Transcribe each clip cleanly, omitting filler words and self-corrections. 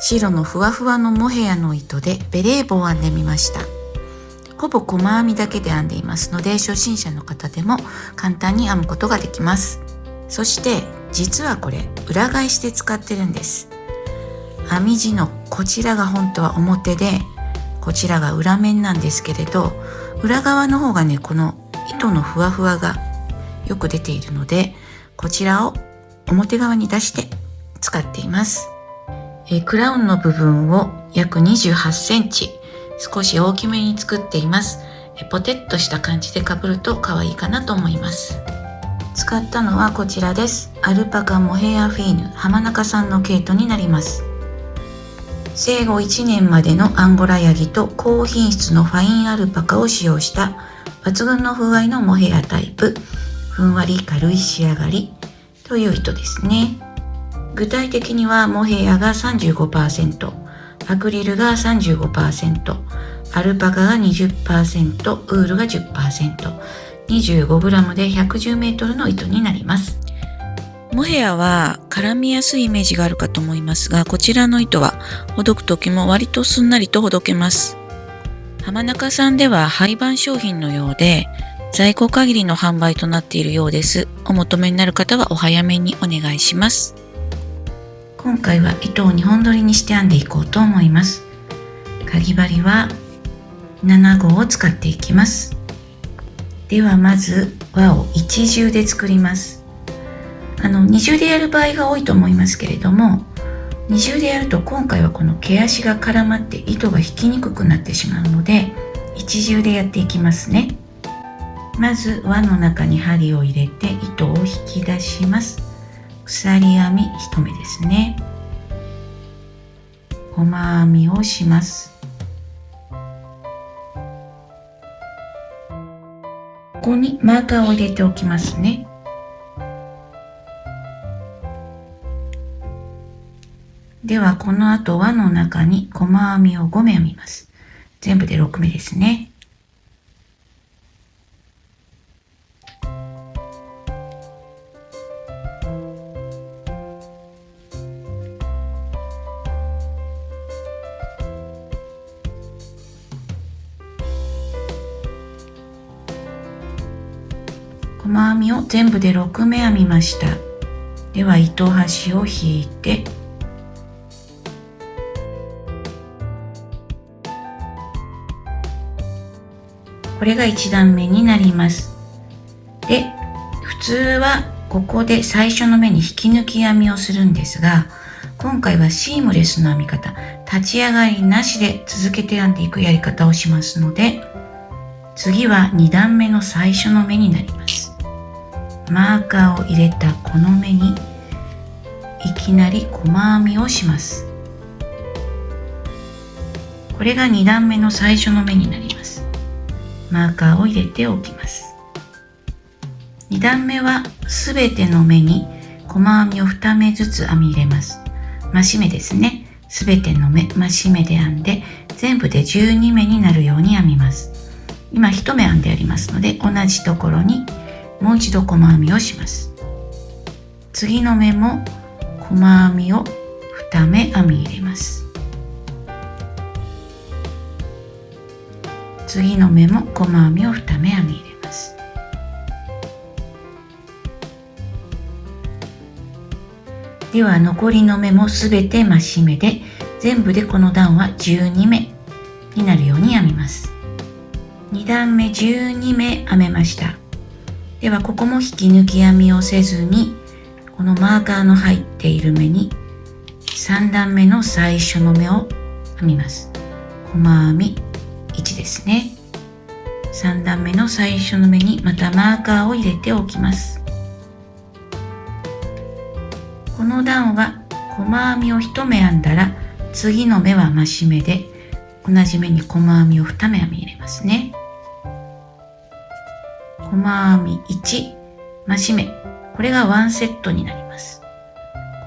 白のふわふわのモヘアの糸でベレー帽を編んでみました。ほぼ細編みだけで編んでいますので、初心者の方でも簡単に編むことができます。そして実はこれ裏返して使ってるんです。編み地のこちらが本当は表で、こちらが裏面なんですけれど、裏側の方がね、この糸のふわふわがよく出ているので、こちらを表側に出して使っています。クラウンの部分を約28センチ少し大きめに作っています。ポテッとした感じで被ると可愛いかなと思います。使ったのはこちらです。アルパカモヘアフィーヌ浜中さんの毛糸になります。生後1年までのアンゴラヤギと高品質のファインアルパカを使用した抜群の風合いのモヘアタイプ、ふんわり軽い仕上がりという糸ですね。具体的にはモヘアが 35%、アクリルが 35%、アルパカが 20%、ウールが 10%、25g で 110m の糸になります。モヘアは絡みやすいイメージがあるかと思いますが、こちらの糸はほどく時も割とすんなりとほどけます。浜中さんでは廃盤商品のようで、在庫限りの販売となっているようです。お求めになる方はお早めにお願いします。今回は糸を2本取りにして編んでいこうと思います。かぎ針は7号を使っていきます。ではまず輪を1重で作ります。2重でやる場合が多いと思いますけれども、2重でやると今回はこの毛足が絡まって糸が引きにくくなってしまうので、1重でやっていきますね。まず輪の中に針を入れて糸を引き出します。鎖編み1目ですね。細編みをします。ここにマーカーを入れておきますね。ではこの後輪の中に細編みを5目編みます。全部で6目ですね。細編みを全部で6目編みました。では糸端を引いて、これが1段目になります。で、普通はここで最初の目に引き抜き編みをするんですが、今回はシームレスの編み方、立ち上がりなしで続けて編んでいくやり方をしますので、次は2段目の最初の目になります。マーカーを入れたこの目にいきなり細編みをします。これが2段目の最初の目になります。マーカーを入れておきます。2段目はすべての目に細編みを2目ずつ編み入れます。増し目ですね。すべての目増し目で編んで、全部で12目になるように編みます。今1目編んでありますので、同じところにもう一度細編みをします。次の目も細編みを2目編み入れます。次の目も細編みを2目編み入れます。では残りの目もすべて増し目で、全部でこの段は12目になるように編みます。2段目12目編めました。ではここも引き抜き編みをせずに、このマーカーの入っている目に3段目の最初の目を編みます。細編み1ですね。3段目の最初の目にまたマーカーを入れておきます。この段は細編みを1目編んだら、次の目は増し目で、同じ目に細編みを2目編み入れますね。細編み1、増し目、これが1セットになります。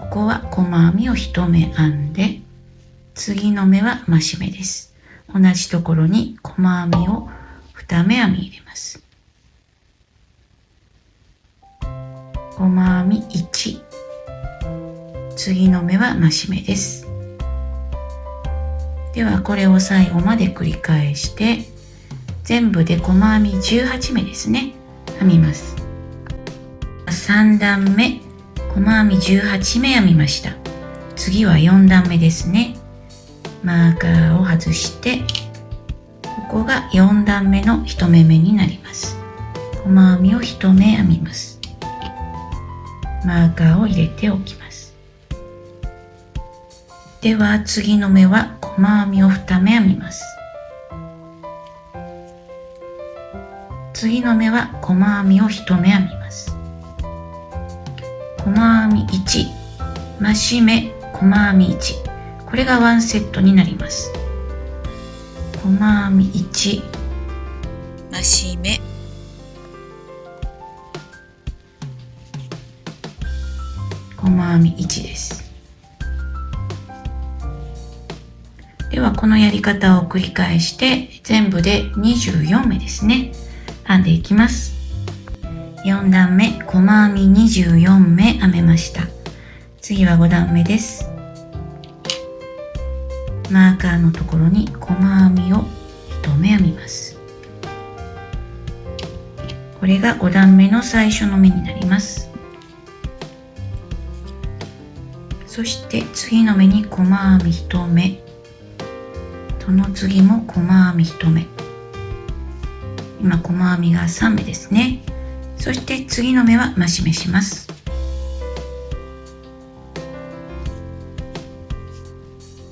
ここは細編みを1目編んで、次の目は増し目です。同じところに細編みを2目編み入れます。細編み1、次の目は増し目です。ではこれを最後まで繰り返して全部で細編み18目ですね編みます。3段目細編み18目編みました。次は4段目ですね。マーカーを外してここが4段目の1目目になります。細編みを1目編みます。マーカーを入れておきます。では次の目は細編みを2目編みます。次の目は細編みを1目編みます。細編み1、増し目、細編み1、これがワンセットになります。細編み1、増し目、細編み1です。ではこのやり方を繰り返して全部で24目ですね編んでいきます。4段目細編み24目編めました。次は5段目です。マーカーのところに細編みを1目編みます。これが5段目の最初の目になります。そして次の目に細編み1目、その次も細編み1目、今細編みが3目ですね。そして次の目は増し目します。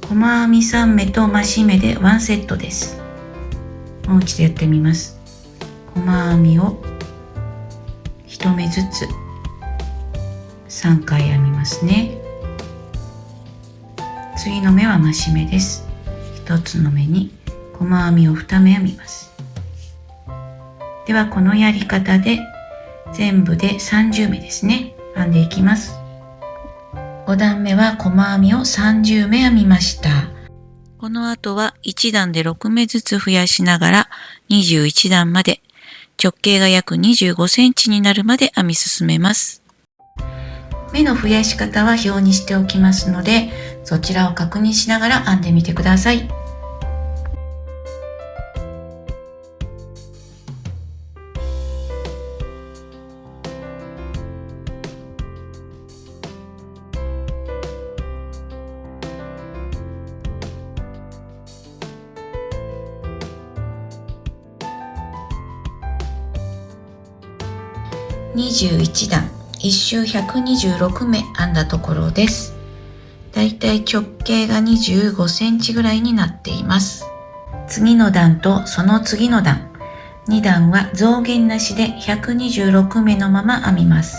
細編み3目と増し目でワンセットです。もう一度やってみます。細編みを1目ずつ3回編みますね。次の目は増し目です。1つの目に細編みを2目編みます。ではこのやり方で全部で30目ですね編んでいきます。5段目は細編みを30目編みました。この後は1段で6目ずつ増やしながら21段まで直径が約25センチになるまで編み進めます。目の増やし方は表にしておきますのでそちらを確認しながら編んでみてください。21段1周126目編んだところです。だいたい直径が25センチぐらいになっています。次の段とその次の段2段は増減なしで126目のまま編みます。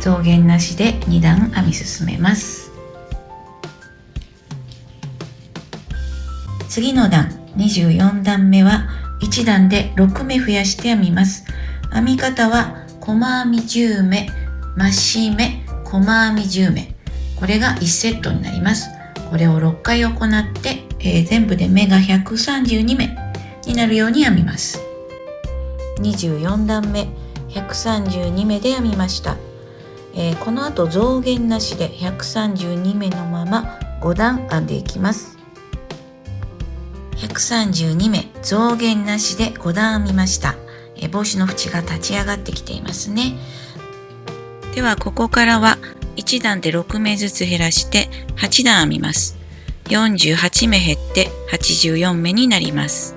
増減なしで2段編み進めます。次の段24段目は1段で6目増やして編みます。編み方は細編み10目、増し目、細編み10目、これが1セットになります。これを6回行って、全部で目が132目になるように編みます。24段目132目で編みました。この後増減なしで132目のまま5段編んでいきます。132目増減なしで5段編みました。帽子の縁が立ち上がってきていますね。ではここからは1段で6目ずつ減らして8段編みます。48目減って84目になります。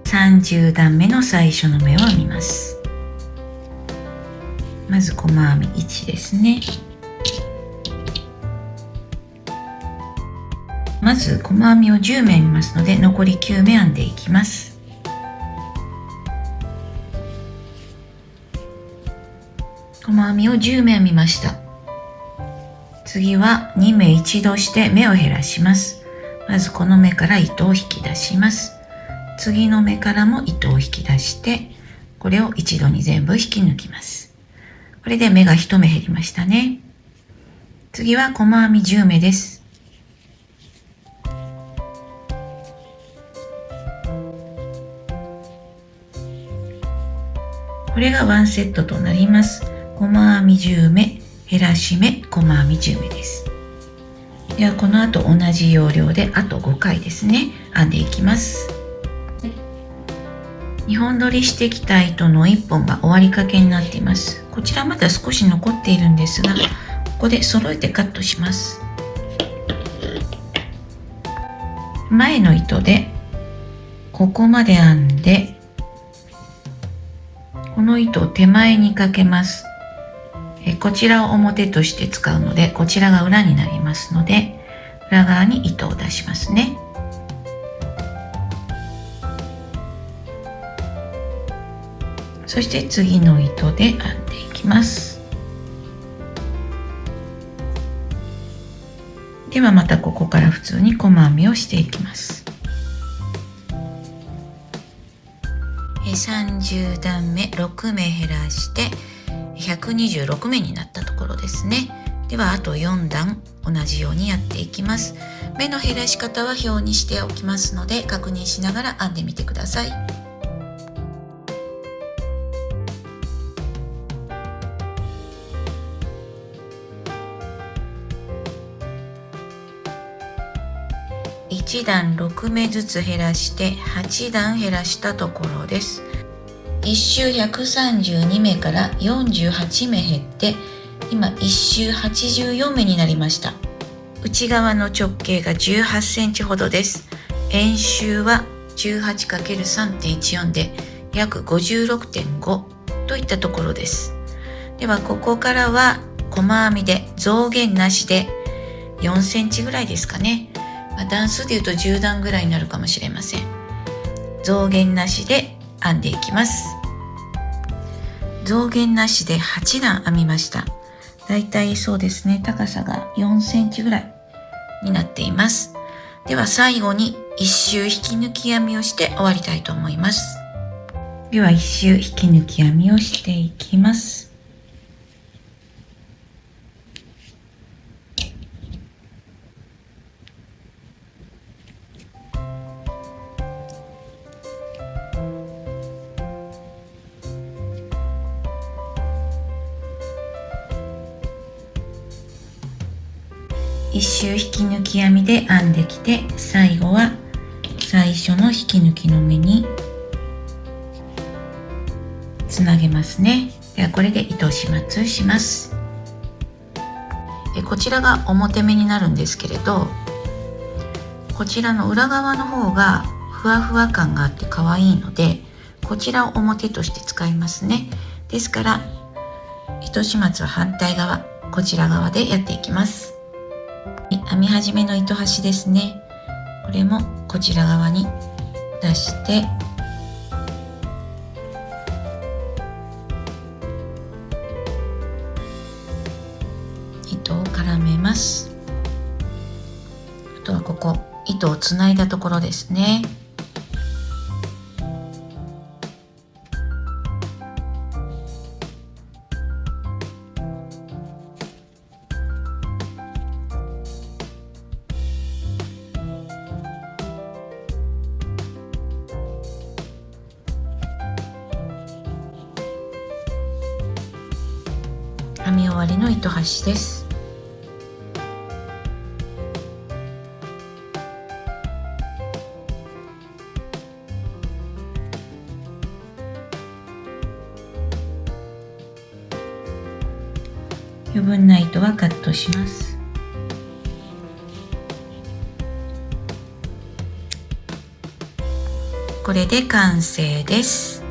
30段目の最初の目を編みます。まず細編み1ですね。まず細編みを10目編みますので残り9目編んでいきます。細編みを10目編みました。次は2目一度して目を減らします。まずこの目から糸を引き出します。次の目からも糸を引き出してこれを一度に全部引き抜きます。これで目が1目減りましたね。次は細編み10目です。これが1セットとなります。細編み10目、減らし目、細編み10目です。ではこの後同じ要領であと5回ですね、編んでいきます。2本取りしてきた糸の1本が終わりかけになっています。こちらまだ少し残っているんですが、ここで揃えてカットします。前の糸でここまで編んで、この糸を手前にかけます。こちらを表として使うので、こちらが裏になりますので、裏側に糸を出しますね。そして次の糸で編んでいきます。ではまたここから普通に細編みをしていきます。30段目6目減らして126目になったところですね。ではあと4段同じようにやっていきます。目の減らし方は表にしておきますので、確認しながら編んでみてください。1段6目ずつ減らして8段減らしたところです。1周132目から48目減って、今1周84目になりました。内側の直径が18センチほどです。円周は 18×3.14 で約 56.5 といったところです。ではここからは細編みで増減なしで4センチぐらいですかね。段数でいうと10段ぐらいになるかもしれません。増減なしで編んでいきます。増減なしで8段編みました。だいたいそうですね、高さが4センチぐらいになっています。では最後に1周引き抜き編みをして終わりたいと思います。では1周引き抜き編みをしていきます。1周引き抜き編みで編んできて、最後は最初の引き抜きの目につなげますね。ではこれで糸始末します。こちらが表目になるんですけれど、こちらの裏側の方がふわふわ感があって可愛いので、こちらを表として使いますね。ですから糸始末は反対側、こちら側でやっていきます。編み始めの糸端ですね。これもこちら側に出して糸を絡めます。あとはここ糸をつないだところですね。編み終わりの糸端です。余分な糸はカットします。これで完成です。